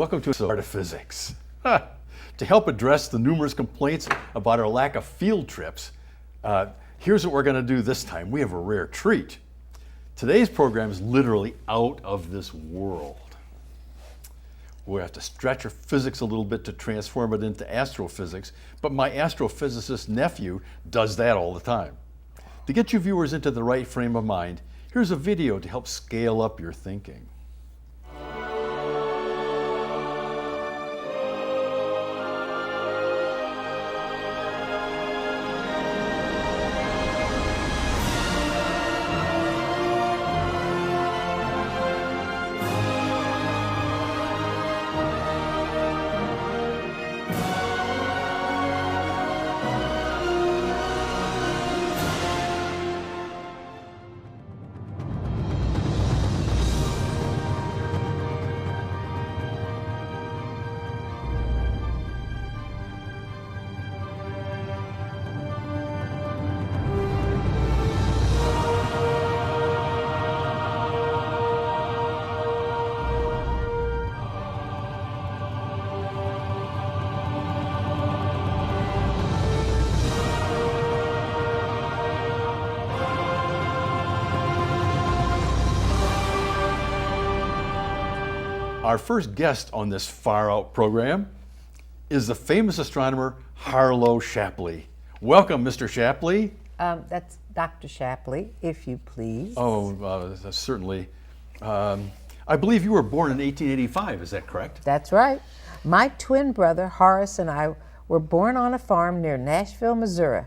welcome to the Art of Physics. To help address the numerous complaints about our lack of field trips, here's what we're going to do this time. We have a rare treat. Today's program is literally out of this world. We have to stretch our physics a little bit to transform it into astrophysics, but my astrophysicist nephew does that all the time. To get you viewers into the right frame of mind, here's a video to help scale up your thinking. Our first guest on this Far Out program is the famous astronomer Harlow Shapley. Welcome, Mr. Shapley. That's Dr. Shapley, if you please. Oh, certainly. I believe you were born in 1885, is that correct? That's right. My twin brother, Horace, and I were born on a farm near Nashville, Missouri.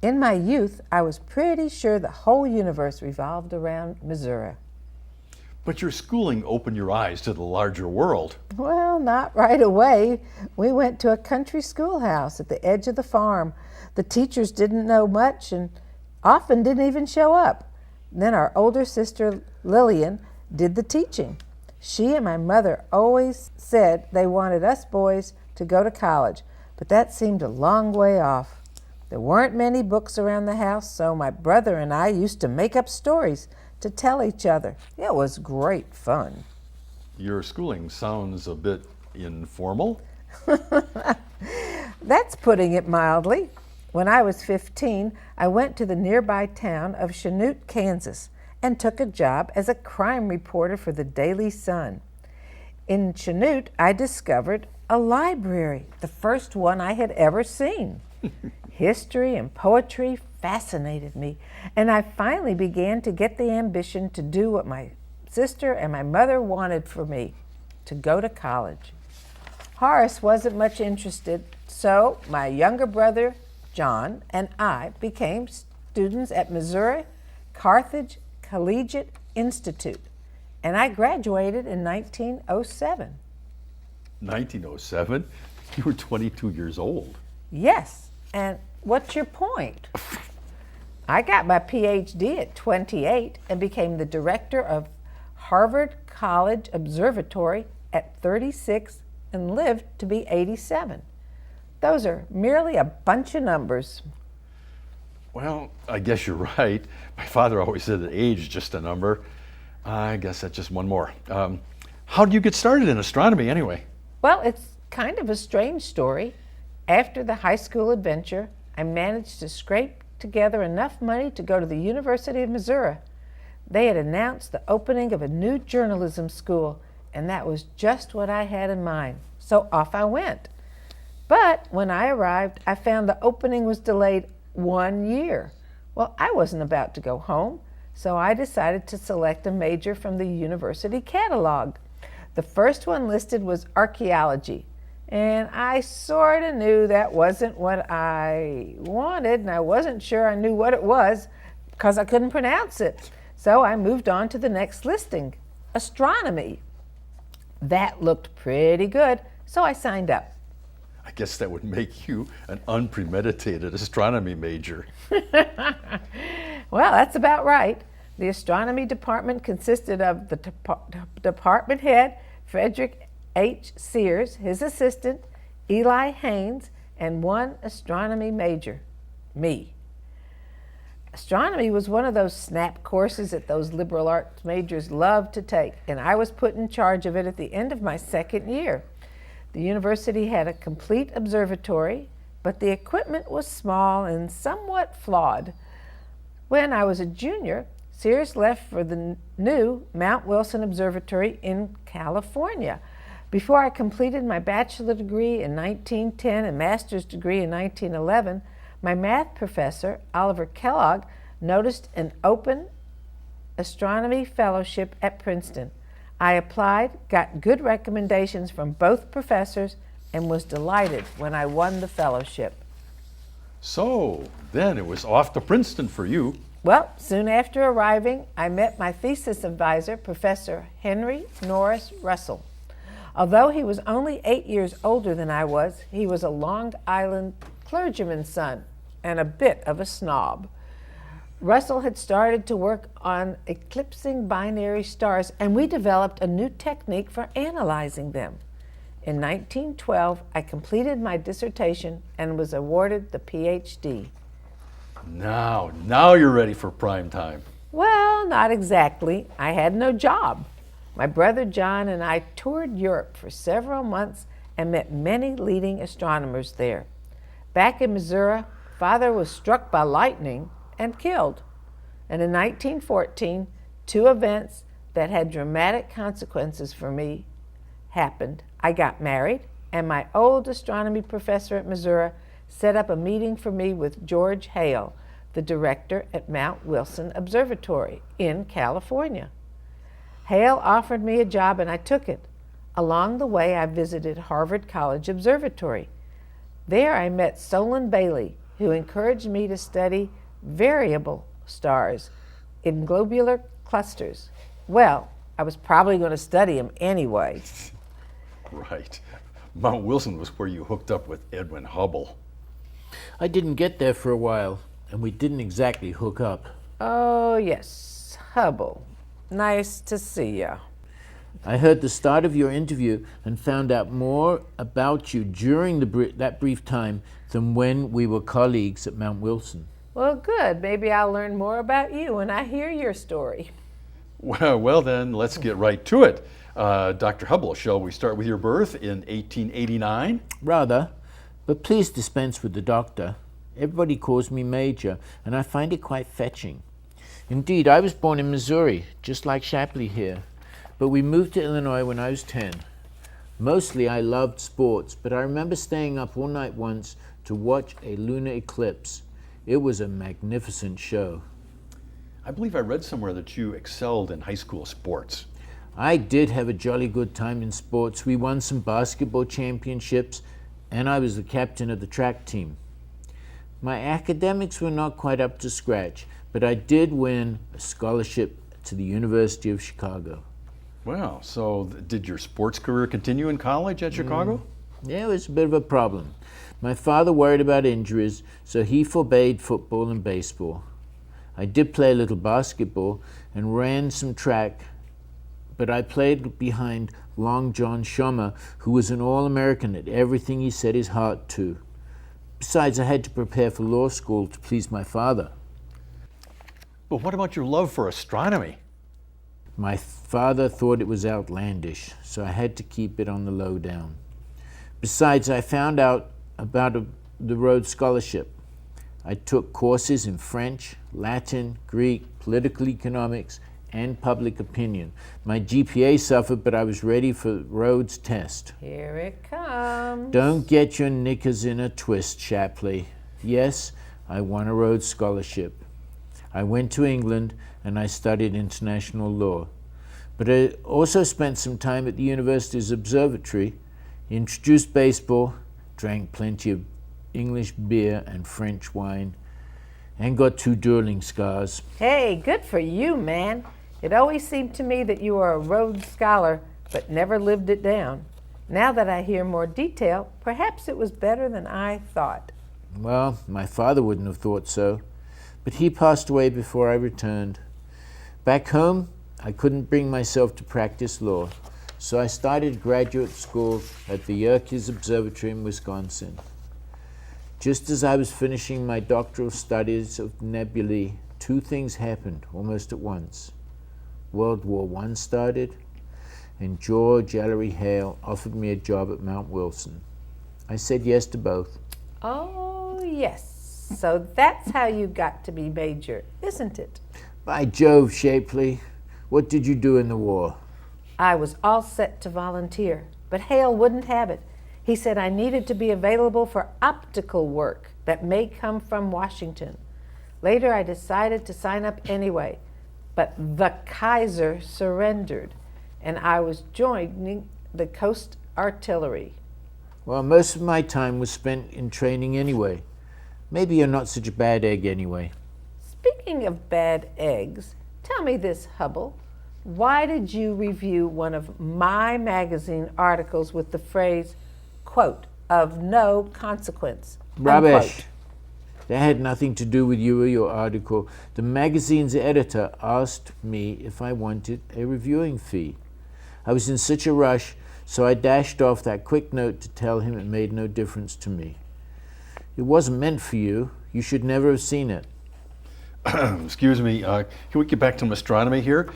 In my youth, I was pretty sure the whole universe revolved around Missouri. But your schooling opened your eyes to the larger world. Well, not right away. We went to a country schoolhouse at the edge of the farm. The teachers didn't know much and often didn't even show up. Then our older sister, Lillian, did the teaching. She and my mother always said they wanted us boys to go to college, but that seemed a long way off. There weren't many books around the house, so my brother and I used to make up stories to tell each other. It was great fun. Your schooling sounds a bit informal. That's putting it mildly. When I was 15, I went to the nearby town of Chanute, Kansas, and took a job as a crime reporter for the Daily Sun. In Chanute, I discovered a library, the first one I had ever seen. History and poetry fascinated me, and I finally began to get the ambition to do what my sister and my mother wanted for me, to go to college. Horace wasn't much interested, so my younger brother, John, and I became students at Missouri Carthage Collegiate Institute, and I graduated in 1907. 1907? You were 22 years old. Yes, and what's your point? I got my PhD at 28 and became the director of Harvard College Observatory at 36 and lived to be 87. Those are merely a bunch of numbers. Well, I guess you're right. My father always said that age is just a number. I guess that's just one more. How did you get started in astronomy anyway? Well, it's kind of a strange story. After the high school adventure, I managed to scrape together enough money to go to the University of Missouri. They had announced the opening of a new journalism school, and that was just what I had in mind. So off I went. But when I arrived, I found the opening was delayed 1 year. Well, I wasn't about to go home, so I decided to select a major from the university catalog. The first one listed was archaeology. And I sort of knew that wasn't what I wanted, and I wasn't sure I knew what it was because I couldn't pronounce it. So I moved on to the next listing, astronomy. That looked pretty good, so I signed up. I guess that would make you an unpremeditated astronomy major. Well, that's about right. The astronomy department consisted of the department head, Frederick H. Sears, his assistant, Eli Haynes, and one astronomy major, me. Astronomy was one of those snap courses that those liberal arts majors love to take, and I was put in charge of it at the end of my second year. The university had a complete observatory, but the equipment was small and somewhat flawed. When I was a junior, Sears left for the new Mount Wilson Observatory in California. Before I completed my bachelor degree in 1910 and master's degree in 1911, my math professor, Oliver Kellogg, noticed an open astronomy fellowship at Princeton. I applied, got good recommendations from both professors, and was delighted when I won the fellowship. So then it was off to Princeton for you. Well, soon after arriving, I met my thesis advisor, Professor Henry Norris Russell. Although he was only 8 years older than I was, he was a Long Island clergyman's son and a bit of a snob. Russell had started to work on eclipsing binary stars, and we developed a new technique for analyzing them. In 1912, I completed my dissertation and was awarded the PhD. Now you're ready for prime time. Well, not exactly. I had no job. My brother John and I toured Europe for several months and met many leading astronomers there. Back in Missouri, Father was struck by lightning and killed. And in 1914, two events that had dramatic consequences for me happened. I got married, and my old astronomy professor at Missouri set up a meeting for me with George Hale, the director at Mount Wilson Observatory in California. Hale offered me a job, and I took it. Along the way, I visited Harvard College Observatory. There I met Solon Bailey, who encouraged me to study variable stars in globular clusters. Well, I was probably going to study them anyway. Right. Mount Wilson was where you hooked up with Edwin Hubble. I didn't get there for a while, and we didn't exactly hook up. Oh, yes, Hubble. Nice to see ya. I heard the start of your interview and found out more about you during that brief time than when we were colleagues at Mount Wilson. Well, good. Maybe I'll learn more about you when I hear your story. Well then, let's get right to it. Dr. Hubble, shall we start with your birth in 1889? Rather, but please dispense with the doctor. Everybody calls me Major, and I find it quite fetching. Indeed, I was born in Missouri, just like Shapley here, but we moved to Illinois when I was 10. Mostly I loved sports, but I remember staying up all night once to watch a lunar eclipse. It was a magnificent show. I believe I read somewhere that you excelled in high school sports. I did have a jolly good time in sports. We won some basketball championships, and I was the captain of the track team. My academics were not quite up to scratch, but I did win a scholarship to the University of Chicago. Well, so did your sports career continue in college at Chicago? Yeah, it was a bit of a problem. My father worried about injuries, so he forbade football and baseball. I did play a little basketball and ran some track, but I played behind Long John Shummer, who was an All-American at everything he set his heart to. Besides, I had to prepare for law school to please my father. But what about your love for astronomy? My father thought it was outlandish, so I had to keep it on the low down. Besides, I found out about the Rhodes Scholarship. I took courses in French, Latin, Greek, political economics, and public opinion. My GPA suffered, but I was ready for Rhodes test. Here it comes. Don't get your knickers in a twist, Shapley. Yes, I won a Rhodes Scholarship. I went to England and I studied international law. But I also spent some time at the university's observatory, introduced baseball, drank plenty of English beer and French wine, and got 2 dueling scars. Hey, good for you, man. It always seemed to me that you were a Rhodes Scholar, but never lived it down. Now that I hear more detail, perhaps it was better than I thought. Well, my father wouldn't have thought so, but he passed away before I returned. Back home, I couldn't bring myself to practice law, so I started graduate school at the Yerkes Observatory in Wisconsin. Just as I was finishing my doctoral studies of nebulae, two things happened almost at once. World War I started, and George Ellery Hale offered me a job at Mount Wilson. I said yes to both. Oh, yes. So that's how you got to be major, isn't it? By Jove, Shapley, what did you do in the war? I was all set to volunteer, but Hale wouldn't have it. He said I needed to be available for optical work that may come from Washington. Later, I decided to sign up anyway, but the Kaiser surrendered, and I was joining the Coast Artillery. Well, most of my time was spent in training anyway. Maybe you're not such a bad egg anyway. Speaking of bad eggs, tell me this, Hubble. Why did you review one of my magazine articles with the phrase, quote, of no consequence? Rubbish. Unquote? That had nothing to do with you or your article. The magazine's editor asked me if I wanted a reviewing fee. I was in such a rush, so I dashed off that quick note to tell him it made no difference to me. It wasn't meant for you. You should never have seen it. Excuse me, can we get back to astronomy here?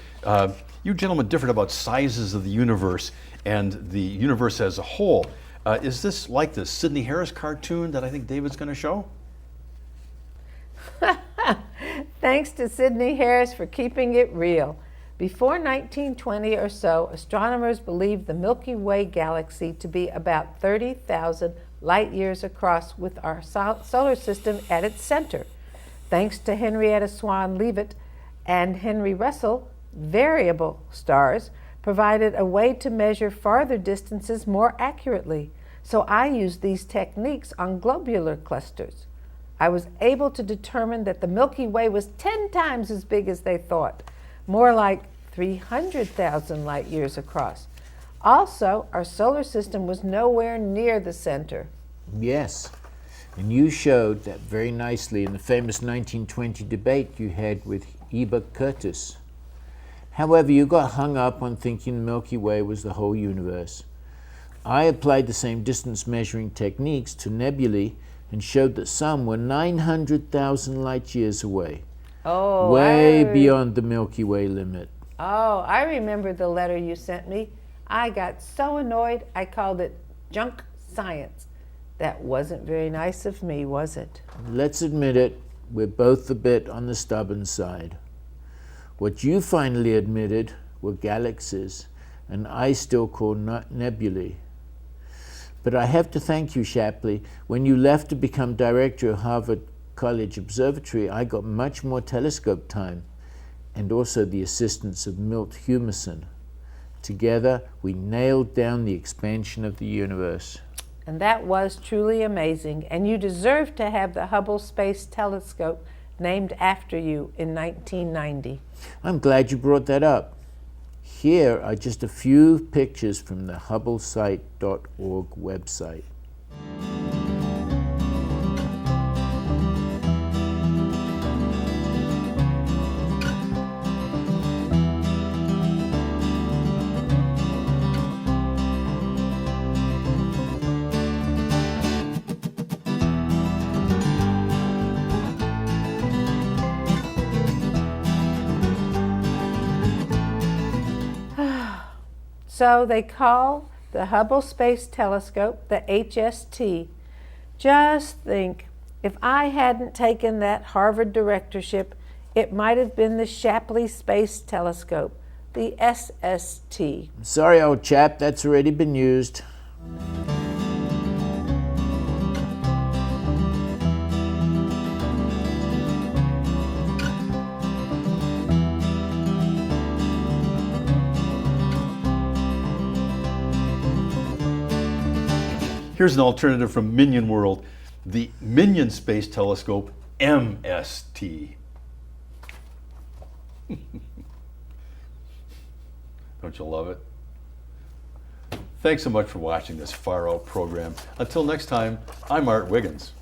You gentlemen differed about sizes of the universe and the universe as a whole. Is this like the Sidney Harris cartoon that I think David's going to show? Thanks to Sidney Harris for keeping it real. Before 1920 or so, astronomers believed the Milky Way galaxy to be about 30,000 light years across, with our solar system at its center. Thanks to Henrietta Swan Leavitt and Henry Russell, variable stars provided a way to measure farther distances more accurately. So I used these techniques on globular clusters. I was able to determine that the Milky Way was 10 times as big as they thought, more like 300,000 light years across. Also, our solar system was nowhere near the center. Yes, and you showed that very nicely in the famous 1920 debate you had with Eber Curtis. However, you got hung up on thinking the Milky Way was the whole universe. I applied the same distance measuring techniques to nebulae and showed that some were 900,000 light years away, way beyond the Milky Way limit. Oh, I remember the letter you sent me. I got so annoyed I called it junk science. That wasn't very nice of me, was it? Let's admit it, we're both a bit on the stubborn side. What you finally admitted were galaxies, and I still call nebulae. But I have to thank you, Shapley. When you left to become director of Harvard College Observatory, I got much more telescope time, and also the assistance of Milt Humason. Together, we nailed down the expansion of the universe. And that was truly amazing, and you deserve to have the Hubble Space Telescope named after you in 1990. I'm glad you brought that up. Here are just a few pictures from the HubbleSite.org website. So they call the Hubble Space Telescope the HST. Just think, if I hadn't taken that Harvard directorship, it might have been the Shapley Space Telescope, the SST. Sorry, old chap, that's already been used. Here's an alternative from Minion World, the Minion Space Telescope, MST. Don't you love it? Thanks so much for watching this Far Out program. Until next time, I'm Art Wiggins.